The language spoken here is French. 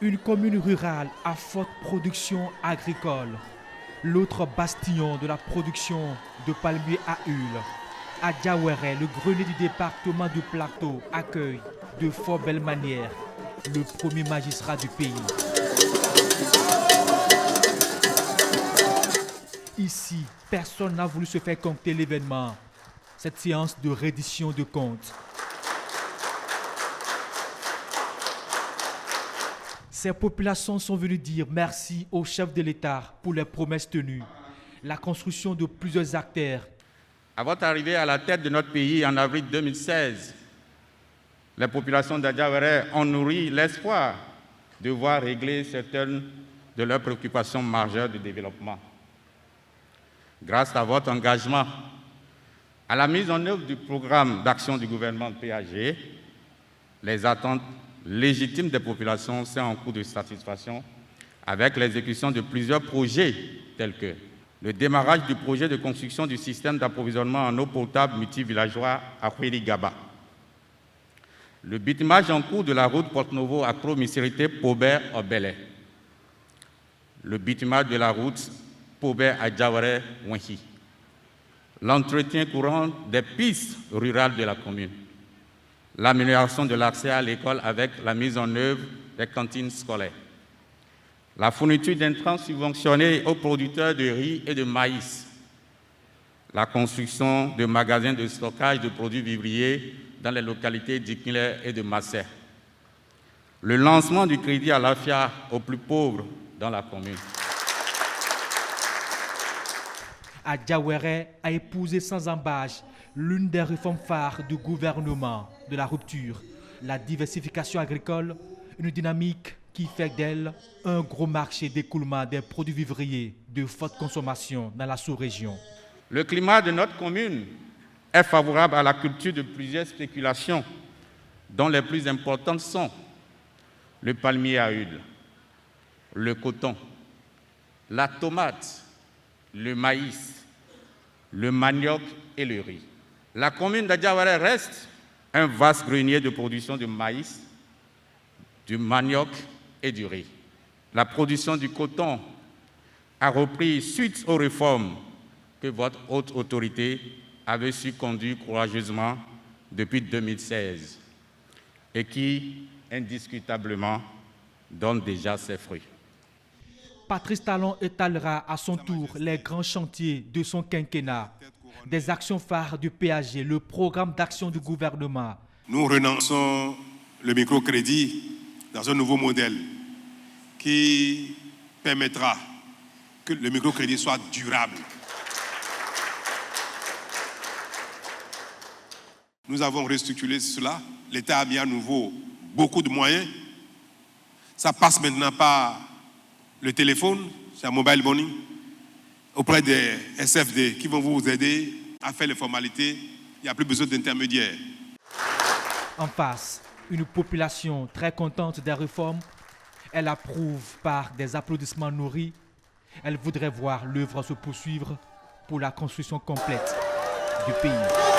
une commune rurale à forte production agricole. L'autre bastion de la production de palmiers à huile. À Diawéré, le grenier du département du Plateau accueille de fort belle manière le premier magistrat du pays. Ici, personne n'a voulu se faire compter l'événement. Cette séance de reddition de comptes. Ces populations sont venues dire merci au chef de l'État pour les promesses tenues, la construction de plusieurs artères. À votre arrivée à la tête de notre pays en avril 2016, les populations d'Adiawéré ont nourri l'espoir de voir régler certaines de leurs préoccupations majeures de développement. Grâce à votre engagement, à la mise en œuvre du programme d'action du gouvernement de PAG, les attentes légitimes des populations sont en cours de satisfaction avec l'exécution de plusieurs projets tels que le démarrage du projet de construction du système d'approvisionnement en eau potable multivillageois à Huirigaba, le bitumage en cours de la route Porte-Novo à Pro-Missirité-Pobert-Obélé, le bitumage de la route Pobert à Diawéré-Ouinhi, l'entretien courant des pistes rurales de la commune, l'amélioration de l'accès à l'école avec la mise en œuvre des cantines scolaires, la fourniture d'intrants subventionnés aux producteurs de riz et de maïs, la construction de magasins de stockage de produits vivriers dans les localités d'Ikile et de Massé, le lancement du crédit à l'AFIA aux plus pauvres dans la commune. Diawéré a épousé sans embâche l'une des réformes phares du gouvernement de la rupture, la diversification agricole, une dynamique qui fait d'elle un gros marché d'écoulement des produits vivriers de forte consommation dans la sous-région. Le climat de notre commune est favorable à la culture de plusieurs spéculations, dont les plus importantes sont le palmier à huile, le coton, la tomate, le maïs, le manioc et le riz. La commune d'Adiawéré reste un vaste grenier de production de maïs, du manioc et du riz. La production du coton a repris suite aux réformes que votre haute autorité avait su conduire courageusement depuis 2016 et qui, indiscutablement, donnent déjà ses fruits. Patrice Talon étalera à son tour les grands chantiers de son quinquennat, des actions phares du PAG, le programme d'action du gouvernement. Nous renonçons le microcrédit dans un nouveau modèle qui permettra que le microcrédit soit durable. Nous avons restructuré cela. L'État a mis à nouveau beaucoup de moyens. Ça passe maintenant par le téléphone, c'est un mobile money, auprès des SFD qui vont vous aider à faire les formalités. Il n'y a plus besoin d'intermédiaires. En face, une population très contente des réformes. Elle approuve par des applaudissements nourris. Elle voudrait voir l'œuvre se poursuivre pour la construction complète du pays.